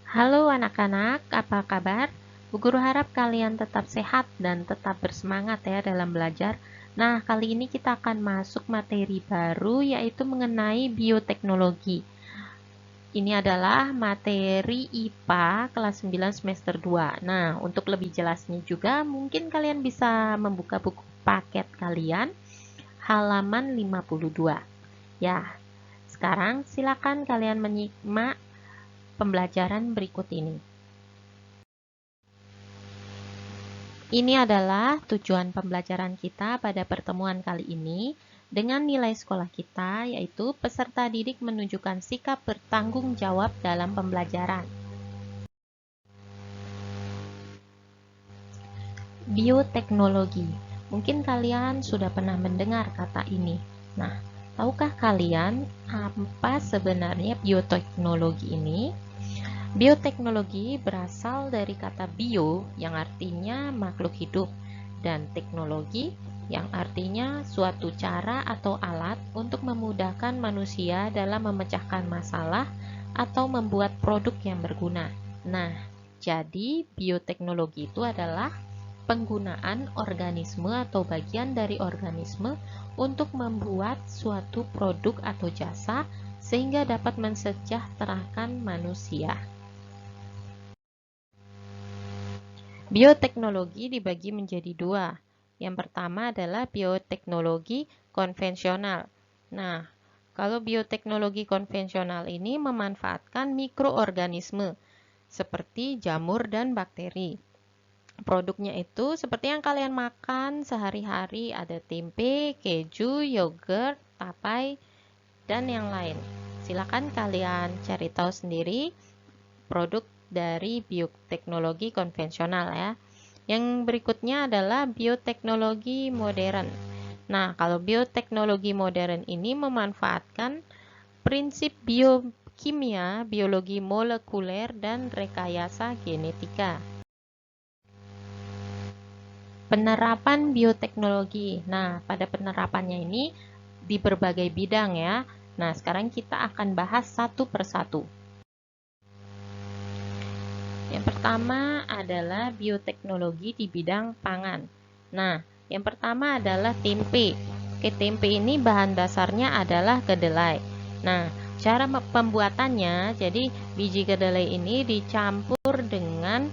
Halo anak-anak, apa kabar? Bu Guru harap kalian tetap sehat dan tetap bersemangat ya dalam belajar. Nah, kali ini kita akan masuk materi baru yaitu mengenai bioteknologi. Ini adalah materi IPA kelas 9 semester 2. Nah, untuk lebih jelasnya juga mungkin kalian bisa membuka buku paket kalian halaman 52. Ya, sekarang silakan kalian menyimak pembelajaran berikut ini. Ini adalah tujuan pembelajaran kita pada pertemuan kali ini dengan nilai sekolah kita, yaitu peserta didik menunjukkan sikap bertanggung jawab dalam pembelajaran. Bioteknologi. Mungkin kalian sudah pernah mendengar kata ini. Nah, tahukah kalian apa sebenarnya bioteknologi ini? Bioteknologi berasal dari kata bio yang artinya makhluk hidup dan teknologi yang artinya suatu cara atau alat untuk memudahkan manusia dalam memecahkan masalah atau membuat produk yang berguna. Nah, jadi bioteknologi itu adalah penggunaan organisme atau bagian dari organisme untuk membuat suatu produk atau jasa sehingga dapat mensejahterakan manusia. Bioteknologi dibagi menjadi dua. Yang pertama adalah bioteknologi konvensional. Nah, kalau bioteknologi konvensional ini memanfaatkan mikroorganisme seperti jamur dan bakteri. Produknya itu seperti yang kalian makan sehari-hari, ada tempe, keju, yogurt, tapai, dan yang lain. Silakan kalian cari tahu sendiri produk dari bioteknologi konvensional ya. Yang berikutnya adalah bioteknologi modern. Nah, kalau bioteknologi modern ini memanfaatkan prinsip biokimia, biologi molekuler, dan rekayasa genetika. Penerapan bioteknologi. Nah, pada penerapannya ini di berbagai bidang ya. Nah, sekarang kita akan bahas satu persatu. Yang pertama adalah bioteknologi di bidang pangan. Nah, yang pertama adalah tempe. Oke, tempe ini bahan dasarnya adalah kedelai. Nah, cara pembuatannya, jadi biji kedelai ini dicampur dengan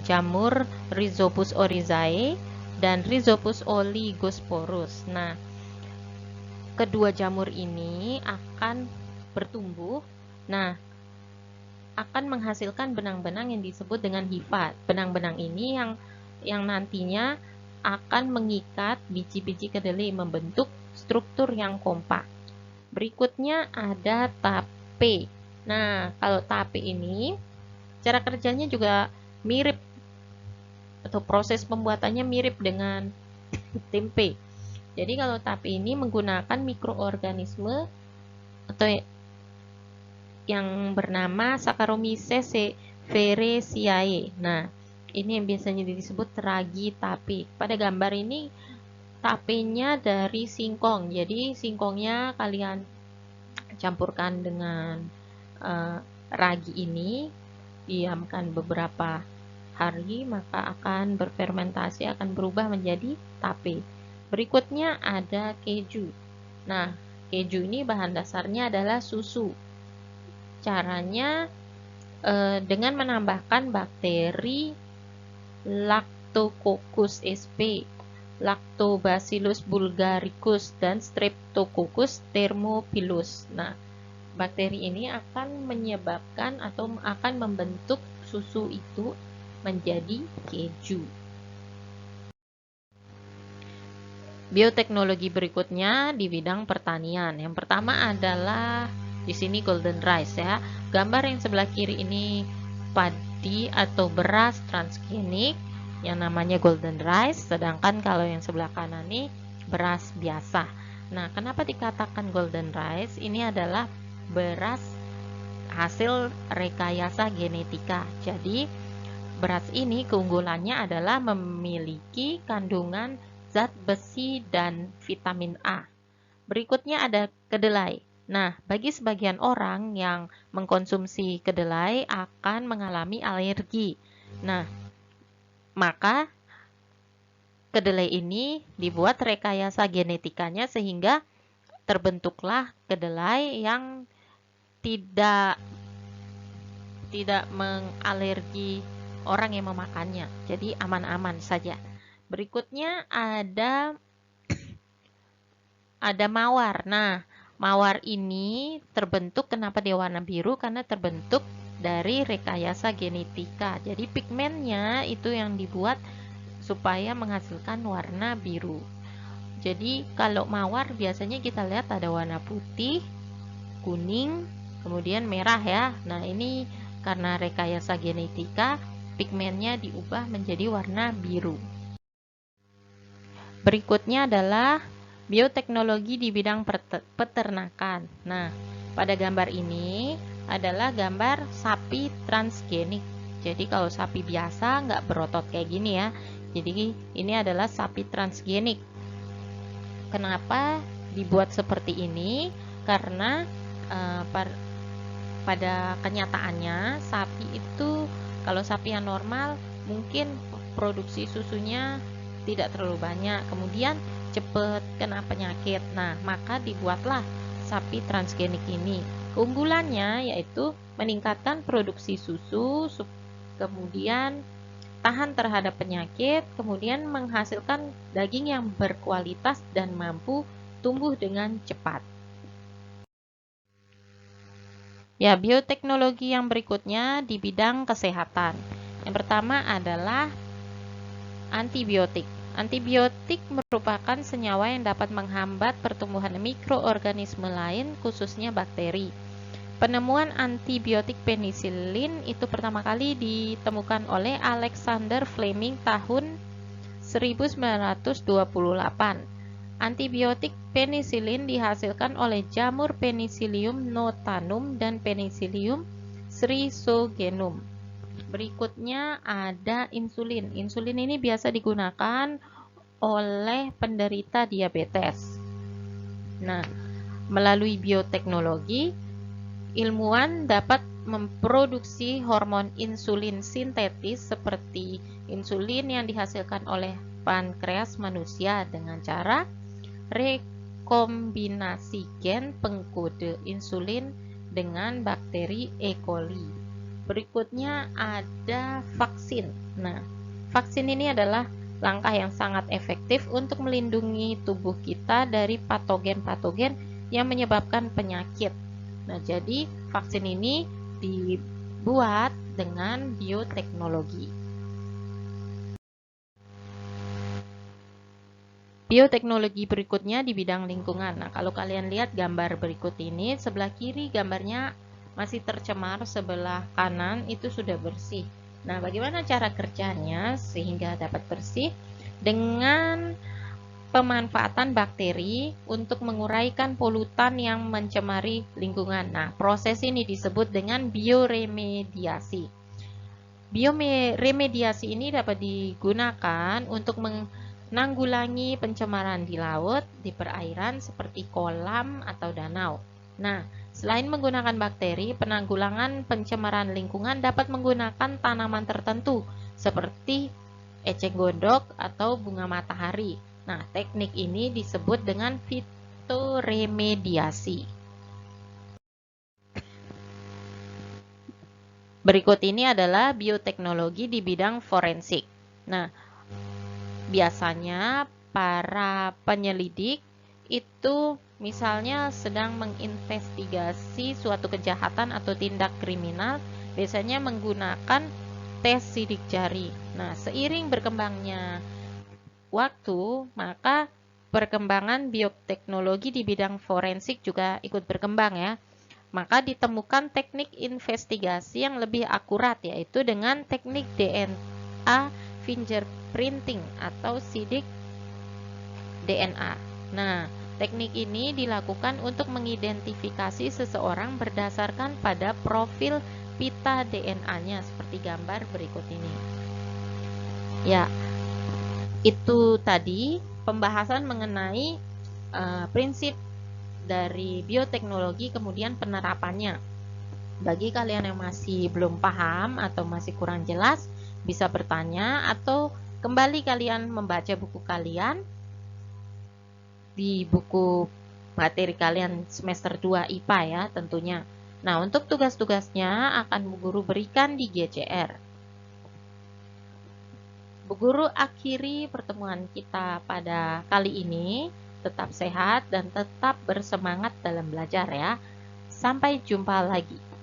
jamur Rhizopus oryzae dan Rhizopus oligosporus. Nah, kedua jamur ini akan bertumbuh. Nah, akan menghasilkan benang-benang yang disebut dengan hifat. Benang-benang ini yang nantinya akan mengikat biji-biji kedelai membentuk struktur yang kompak. Berikutnya ada tape. Nah, kalau tape ini cara kerjanya juga mirip atau proses pembuatannya mirip dengan tempe. Jadi kalau tape ini menggunakan mikroorganisme atau yang bernama Saccharomyces cerevisiae. Nah, ini yang biasanya disebut ragi tape. Pada gambar ini tapenya dari singkong. Jadi singkongnya kalian campurkan dengan ragi ini, diamkan beberapa hari, maka akan berfermentasi, akan berubah menjadi tape. Berikutnya ada keju. Nah, keju ini bahan dasarnya adalah susu. Caranya dengan menambahkan bakteri Lactococcus sp, Lactobacillus bulgaricus, dan Streptococcus thermophilus. Nah, bakteri ini akan menyebabkan atau akan membentuk susu itu menjadi keju. Bioteknologi berikutnya di bidang pertanian. Yang pertama adalah di sini golden rice ya. Gambar yang sebelah kiri ini padi atau beras transgenik yang namanya golden rice, sedangkan kalau yang sebelah kanan ini beras biasa. Nah, kenapa dikatakan golden rice? Ini adalah beras hasil rekayasa genetika. Jadi, beras ini keunggulannya adalah memiliki kandungan zat besi dan vitamin A. Berikutnya ada kedelai. Nah, bagi sebagian orang yang mengkonsumsi kedelai akan mengalami alergi. Nah, maka kedelai ini dibuat rekayasa genetikanya sehingga terbentuklah kedelai yang tidak mengalergi orang yang memakannya. Jadi aman-aman saja. Berikutnya ada mawar. Nah, mawar ini terbentuk, kenapa dia warna biru? Karena terbentuk dari rekayasa genetika. Jadi pigmennya itu yang dibuat supaya menghasilkan warna biru. Jadi kalau mawar biasanya kita lihat ada warna putih, kuning, kemudian merah ya. Nah, ini karena rekayasa genetika, pigmennya diubah menjadi warna biru. Berikutnya adalah bioteknologi di bidang peternakan. Nah, pada gambar ini adalah gambar sapi transgenik. Jadi kalau sapi biasa nggak berotot kayak gini ya. Jadi ini adalah sapi transgenik. Kenapa dibuat seperti ini? Karena pada kenyataannya sapi itu, kalau sapi yang normal mungkin produksi susunya tidak terlalu banyak, kemudian cepat kena penyakit. Nah, maka dibuatlah sapi transgenik ini. Keunggulannya yaitu meningkatkan produksi susu, kemudian tahan terhadap penyakit, kemudian menghasilkan daging yang berkualitas dan mampu tumbuh dengan cepat. Ya, bioteknologi yang berikutnya di bidang kesehatan. Yang pertama adalah antibiotik. Antibiotik merupakan senyawa yang dapat menghambat pertumbuhan mikroorganisme lain, khususnya bakteri. Penemuan antibiotik penisilin itu pertama kali ditemukan oleh Alexander Fleming tahun 1928. Antibiotik penisilin dihasilkan oleh jamur Penicillium notanum dan Penicillium schizongenum. Berikutnya ada insulin. Insulin ini biasa digunakan oleh penderita diabetes. Nah, melalui bioteknologi, ilmuwan dapat memproduksi hormon insulin sintetis seperti insulin yang dihasilkan oleh pankreas manusia dengan cara rekombinasi gen pengkode insulin dengan bakteri E. coli. Berikutnya ada vaksin. Nah, vaksin ini adalah langkah yang sangat efektif untuk melindungi tubuh kita dari patogen-patogen yang menyebabkan penyakit. Nah, jadi vaksin ini dibuat dengan bioteknologi. Bioteknologi berikutnya di bidang lingkungan. Nah, kalau kalian lihat gambar berikut ini, sebelah kiri gambarnya masih tercemar, sebelah kanan itu sudah bersih. Nah, bagaimana cara kerjanya sehingga dapat bersih? Dengan pemanfaatan bakteri untuk menguraikan polutan yang mencemari lingkungan. Nah, proses ini disebut dengan bioremediasi. Bioremediasi ini dapat digunakan untuk menanggulangi pencemaran di laut, di perairan seperti kolam atau danau. Nah, selain menggunakan bakteri, penanggulangan pencemaran lingkungan dapat menggunakan tanaman tertentu seperti eceng gondok atau bunga matahari. Nah, teknik ini disebut dengan fitoremediasi. Berikut ini adalah bioteknologi di bidang forensik. Nah, biasanya para penyelidik itu misalnya sedang menginvestigasi suatu kejahatan atau tindak kriminal, biasanya menggunakan tes sidik jari. Nah, seiring berkembangnya waktu, maka perkembangan bioteknologi di bidang forensik juga ikut berkembang ya. Maka ditemukan teknik investigasi yang lebih akurat, yaitu dengan teknik DNA fingerprinting atau sidik DNA. Nah, teknik ini dilakukan untuk mengidentifikasi seseorang berdasarkan pada profil pita DNA-nya seperti gambar berikut ini. Ya, itu tadi pembahasan mengenai prinsip dari bioteknologi kemudian penerapannya. Bagi kalian yang masih belum paham atau masih kurang jelas, bisa bertanya atau kembali kalian membaca buku kalian di buku materi kalian semester 2 IPA ya tentunya. Nah, untuk tugas-tugasnya akan Bu Guru berikan di GCR. Bu Guru akhiri pertemuan kita pada kali ini. Tetap sehat dan tetap bersemangat dalam belajar ya. Sampai jumpa lagi.